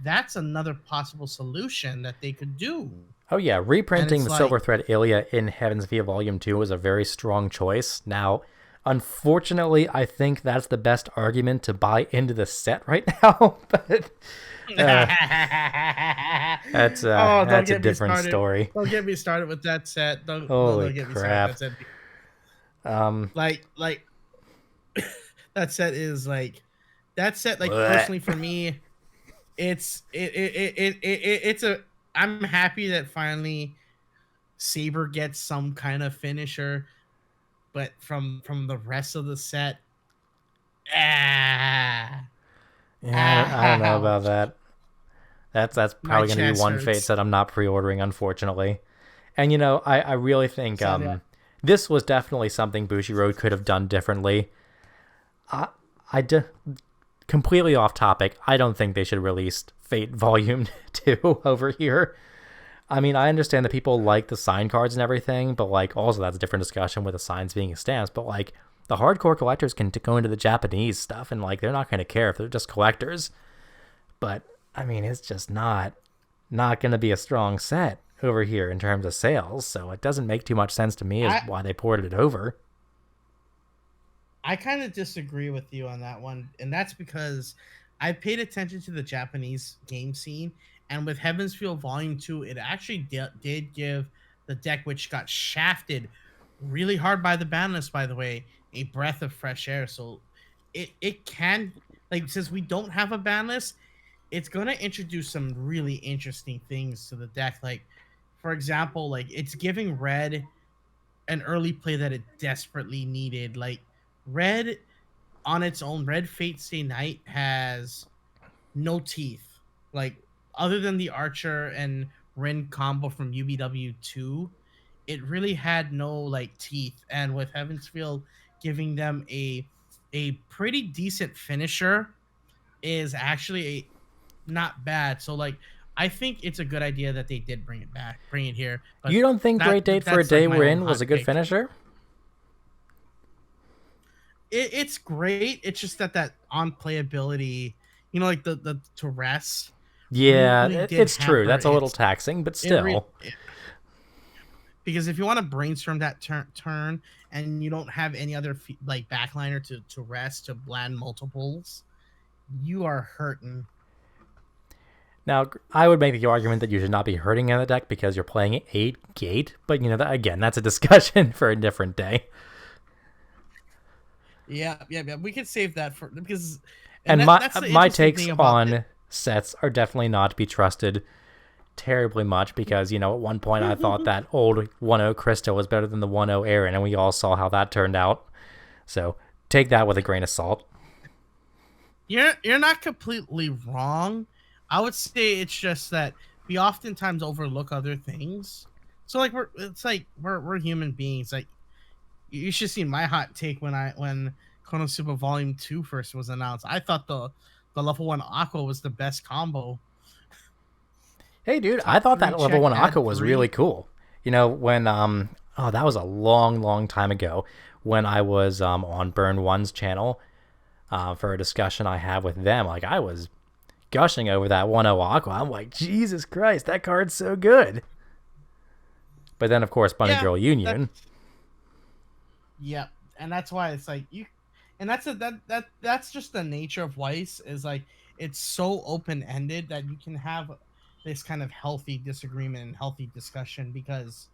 that's another possible solution that they could do. Oh yeah, reprinting the Silver Thread Ilya in Heaven's Feel Volume 2 was a very strong choice. Now, unfortunately, I think that's the best argument to buy into the set right now, but that's a different story. Don't get me started with that set. Don't get crap. me started. Like that set is like personally for me, it's I'm happy that finally Saber gets some kind of finisher, but from the rest of the set, I don't know about that. That's probably going to be one fate that I'm not pre-ordering, unfortunately. And I really think this was definitely something Bushiroad could have done differently. Completely off topic, I don't think they should release Fate Volume 2 over here. I mean, I understand that people like the sign cards and everything, but like also that's a different discussion with the signs being stamps. But like the hardcore collectors can go into the Japanese stuff, and like they're not going to care if they're just collectors. But I mean, it's just not going to be a strong set over here in terms of sales, so it doesn't make too much sense to me as why they ported it over. I kind of disagree with you on that one, and that's because I paid attention to the Japanese game scene, and with Heaven's Feel Volume 2, it actually did give the deck, which got shafted really hard by the ban list, by the way, a breath of fresh air. So it can, like, since we don't have a ban list, it's going to introduce some really interesting things to the deck. Like, for example, like it's giving red an early play that it desperately needed. Like, red on its own, Red Fate Stay Night has no teeth. Like, other than the Archer and Rin combo from UBW2, it really had no like teeth. And with Heaven's Feel giving them a pretty decent finisher is actually not bad. So like, I think it's a good idea that they did bring it here. But you don't think Great Date for a Day We're In was a good finisher? It's great. It's just that on playability, like the to rest. Yeah, really it's true. That's a little taxing, but still. because if you want to brainstorm that turn and you don't have any other like backliner to rest to land multiples, you are hurting. Now, I would make the argument that you should not be hurting in the deck because you're playing 8 gate, but again, that's a discussion for a different day. Yeah. We could save that for because, and that's the my interesting takes thing about on sets are definitely not to be trusted terribly much because, at one point I thought that old 1-0 Krista was better than the 1-0 Aaron, and we all saw how that turned out. So take that with a grain of salt. You're not completely wrong. I would say it's just that we oftentimes overlook other things. So like we're human beings. Like you should see my hot take when Konosuba Volume 2 first was announced. I thought the level 1 Aqua was the best combo. Hey dude, I thought that level 1 Aqua was 3. really cool. When that was a long time ago when I was on Burn One's channel for a discussion I have with them. Like I was gushing over that 1-0 Aqua. I'm like, Jesus Christ, that card's so good. But then of course Bunny Girl Union. Yeah, and that's why it's like you, and that's just the nature of Weiss, is like it's so open ended that you can have this kind of healthy disagreement and healthy discussion, because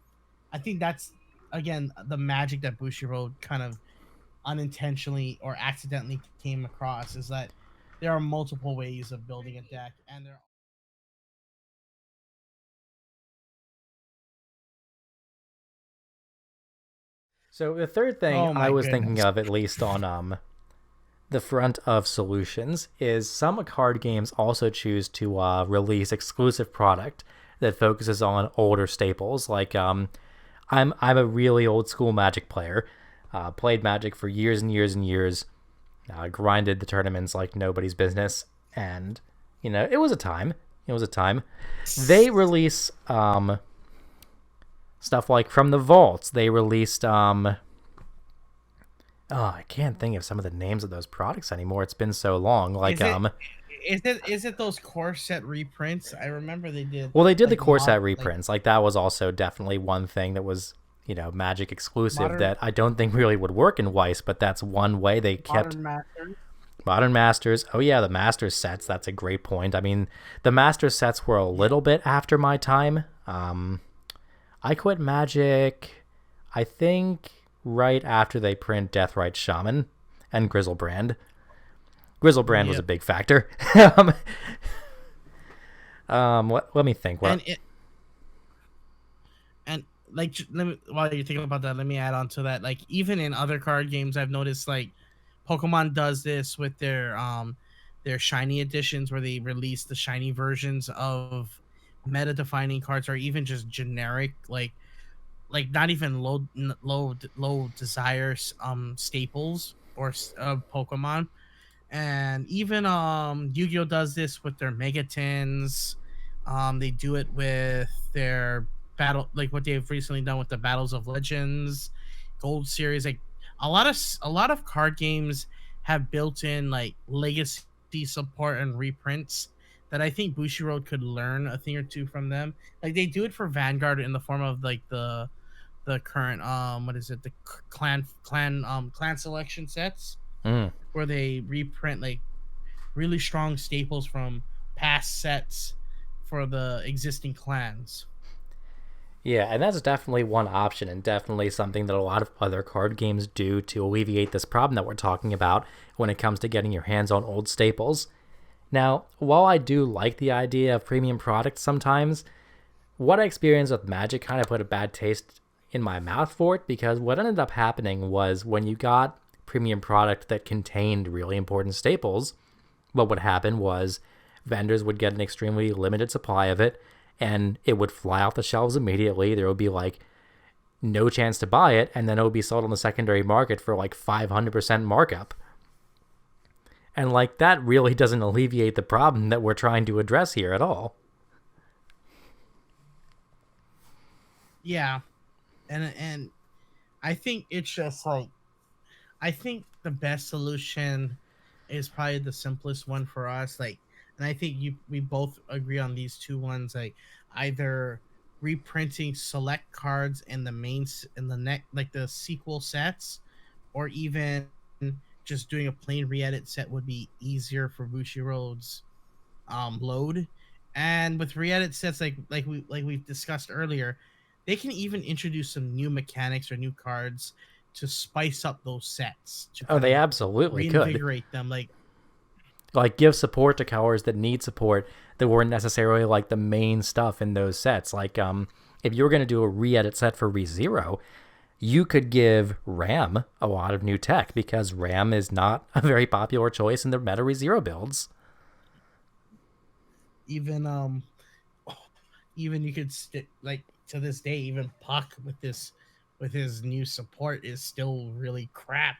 I think that's again the magic that Bushiroad kind of unintentionally or accidentally came across, is that there are multiple ways of building a deck, and there. So the third thing I was thinking of, at least on the front of solutions, is some card games also choose to release exclusive product that focuses on older staples. Like I'm a really old school Magic player, played Magic for years and years and years, grinded the tournaments like nobody's business, and it was a time. They release stuff like from the vaults. They released I can't think of some of the names of those products anymore. It's been so long. Like is it those core set reprints? I remember they did. Well, they did the core set reprints. Like that was also definitely one thing that was Magic exclusive that I don't think really would work in Weiss, but that's one way they kept Modern Masters. Oh yeah, the Masters sets. That's a great point. I mean, the Masters sets were a little bit after my time. I quit Magic, I think, right after they print Deathrite Shaman and Grizzlebrand. Grizzlebrand was a big factor. Let me think. What? And like, while you're thinking about that, let me add on to that. Like, even in other card games, I've noticed like Pokemon does this with their shiny editions, where they release the shiny versions of meta defining cards, or even just generic like not even low desires staples or Pokemon. And even Yu-Gi-Oh does this with their Megatins. They do it with their battle, like what they've recently done with the Battles of Legends Gold series. Like a lot of card games have built in like legacy support and reprints that I think Bushiroad could learn a thing or two from them. Like they do it for Vanguard in the form of like the current what is it, the clan selection sets, where they reprint like really strong staples from past sets for the existing clans. Yeah, and that's definitely one option, and definitely something that a lot of other card games do to alleviate this problem that we're talking about when it comes to getting your hands on old staples. Now, while I do like the idea of premium products sometimes, what I experienced with Magic kind of put a bad taste in my mouth for it, because what ended up happening was when you got premium product that contained really important staples, what would happen was vendors would get an extremely limited supply of it, and it would fly off the shelves immediately. There would be like no chance to buy it, and then it would be sold on the secondary market for like 500% markup. And like that really doesn't alleviate the problem that we're trying to address here at all. Yeah. And I think it's just like, I think the best solution is probably the simplest one for us. Like, and I think we both agree on these two ones. Like, either reprinting select cards in the in the neck, like the sequel sets, or even just doing a plain re-edit set would be easier for Bushiroad's load. And with re-edit sets, we've discussed earlier, they can even introduce some new mechanics or new cards to spice up those sets to Oh, kind they of absolutely could. reinvigorate them. Like, give support to colors that need support that weren't necessarily like the main stuff in those sets. Like, if you were going to do a re-edit set for ReZero, you could give Ram a lot of new tech because Ram is not a very popular choice in the meta ReZero builds. Even even you could like to this day, even Puck with his new support is still really crap.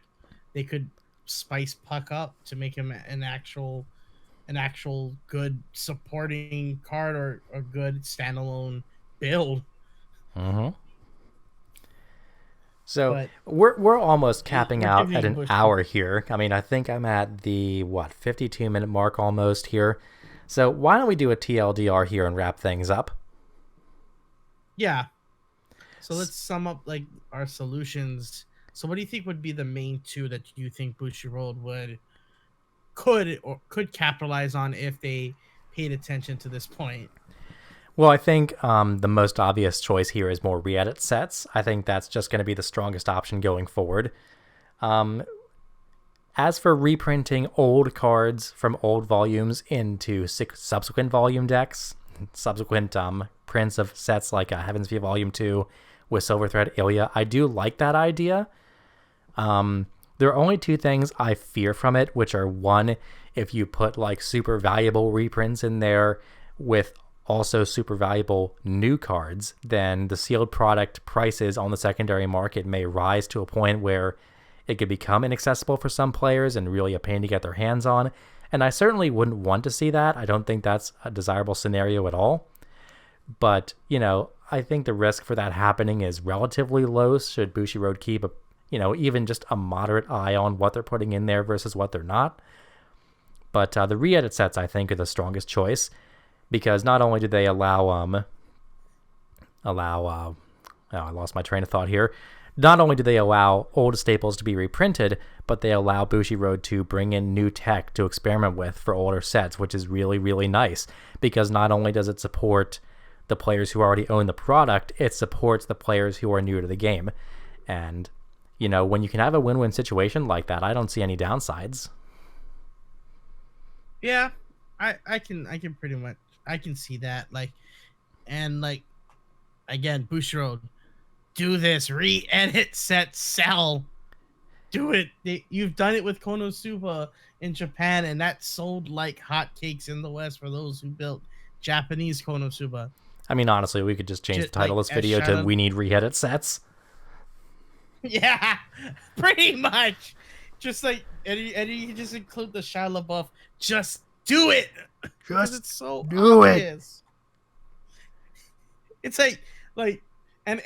They could spice Puck up to make him an actual good supporting card or a good standalone build. Mm-hmm. So But we're almost capping we're out at giving an Bush hour here. I mean, I think I'm at the 52-minute mark almost here. So why don't we do a TLDR here and wrap things up? yeah. So let's sum up like our solutions. So what do you think would be the main two that you think Bushiroad could capitalize on if they paid attention to this point? Well, I think the most obvious choice here is more re-edit sets. I think that's just going to be the strongest option going forward. As for reprinting old cards from old volumes into subsequent volume decks, subsequent prints of sets like Heaven's View Volume 2 with Silverthread Ilya, I do like that idea. There are only two things I fear from it, which are one, if you put like super valuable reprints in there with also super valuable new cards, then the sealed product prices on the secondary market may rise to a point where it could become inaccessible for some players and really a pain to get their hands on. And I certainly wouldn't want to see that. I don't think that's a desirable scenario at all. But, I think the risk for that happening is relatively low should Bushiroad keep even just a moderate eye on what they're putting in there versus what they're not. But the re-edit sets, I think, are the strongest choice because not only do they allow I lost my train of thought here. Not only do they allow old staples to be reprinted, but they allow Bushiroad to bring in new tech to experiment with for older sets, which is really, really nice because not only does it support the players who already own the product, it supports the players who are new to the game. And, when you can have a win-win situation like that, I don't see any downsides. Yeah, I can pretty much I can see that again, Bushiroad, do this re-edit set sell. Do it. You've done it with Konosuba in Japan, and that sold like hotcakes in the West for those who built Japanese Konosuba. I mean, honestly, we could just change the title of this video to "We Need Re-Edit Sets." Yeah, pretty much. Just like Eddie, you just include the Shia LaBeouf. Just do it. Just it's so do obvious. It's like and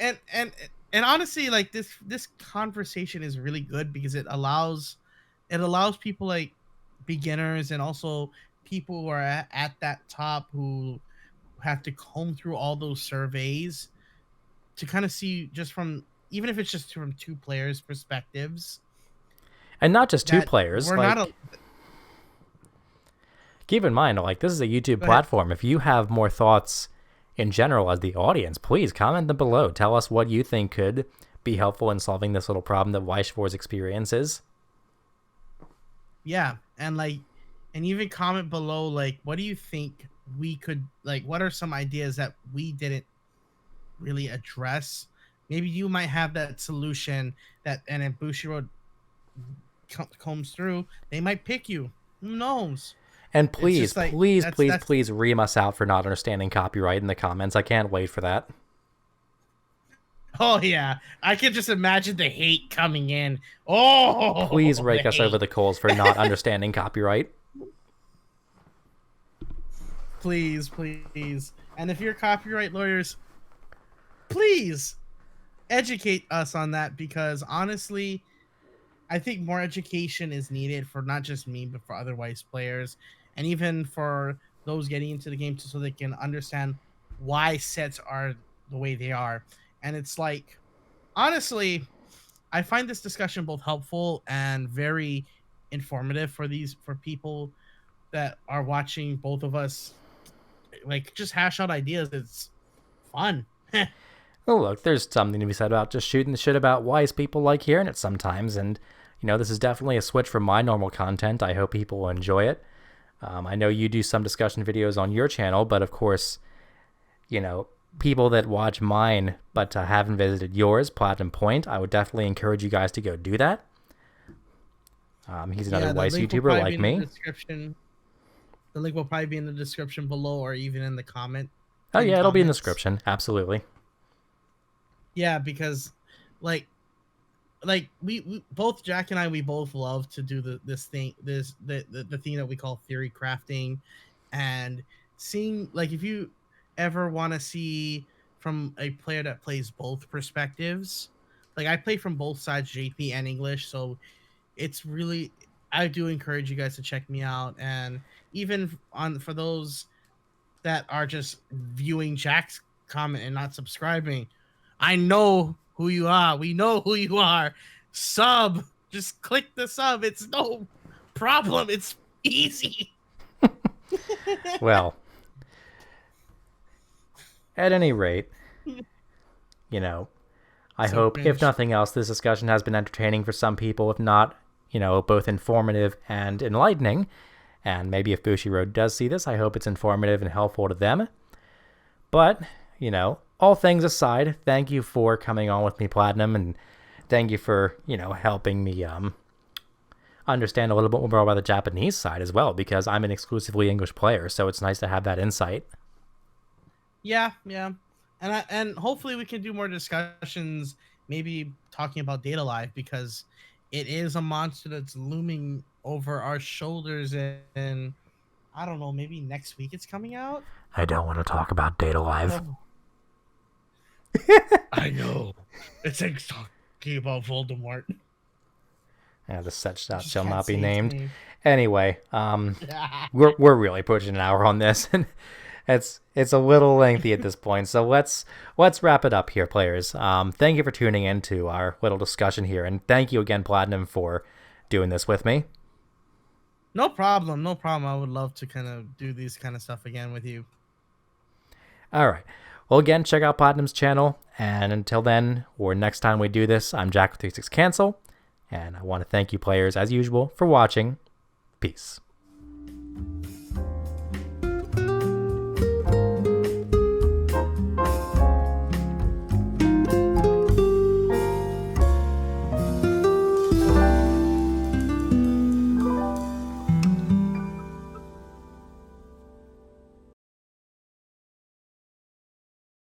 honestly, like this conversation is really good because it allows people like beginners and also people who are at that top who have to comb through all those surveys to kind of see just from, even if it's just from two players' perspectives, and not just two players. We're like, not. Keep in mind, like, this is a YouTube platform. If you have more thoughts in general as the audience, please comment them below. Tell us what you think could be helpful in solving this little problem that Weiss Schwarz experiences. Yeah, and even comment below, like, what do you think we could, like, what are some ideas that we didn't really address? Maybe you might have that solution and if Bushiroad comes through, they might pick you. Who knows? And please ream us out for not understanding copyright in the comments. I can't wait for that. Oh, yeah. I can just imagine the hate coming in. Oh, please rake us over the coals for not understanding copyright. Please. And if you're copyright lawyers, please educate us on that because honestly, I think more education is needed for not just me, but for other Weiss players and even for those getting into the game so they can understand why sets are the way they are. And it's like, honestly, I find this discussion both helpful and very informative for people that are watching both of us like just hash out ideas. It's fun. Well, look, there's something to be said about just shooting the shit about Weiss. People like hearing it sometimes, and this is definitely a switch from my normal content. I hope people will enjoy it. I know you do some discussion videos on your channel, but of course, people that watch mine but haven't visited yours, Platinum Point, I would definitely encourage you guys to go do that. He's another Weiss YouTuber like me. The link will probably be in the description below or even in the comment. Oh yeah, it'll be in the description. Absolutely. Yeah, because like we both, Jack and I, we both love to do the thing that we call theory crafting, and seeing, like, if you ever want to see from a player that plays both perspectives, like I play from both sides, JP and English, so it's really, I do encourage you guys to check me out. And even for those that are just viewing Jack's comment and not subscribing, I know who you are. We know who you are. Sub. Just click the sub. It's no problem. It's easy. Well, at any rate, I hope, if nothing else, this discussion has been entertaining for some people, if not, both informative and enlightening. And maybe if Bushiroad does see this, I hope it's informative and helpful to them. But, all things aside, thank you for coming on with me, Platinum, and thank you for, helping me understand a little bit more about the Japanese side as well, because I'm an exclusively English player, so it's nice to have that insight. Yeah. And hopefully we can do more discussions, maybe talking about Data Live, because it is a monster that's looming over our shoulders, and I don't know, maybe next week it's coming out? I don't want to talk about Data Live. Oh. I know. It's like talking about Voldemort. Yeah, the such shall not be named. Anyway, we're really pushing an hour on this, and it's a little lengthy at this point. So let's wrap it up here, players. Thank you for tuning in to our little discussion here, and thank you again, Platinum, for doing this with me. No problem. I would love to kind of do these kind of stuff again with you. All right. Well, again, check out Platinum's channel, and until then, or next time we do this, I'm Jack with 36 Cancel, and I want to thank you, players, as usual, for watching. Peace.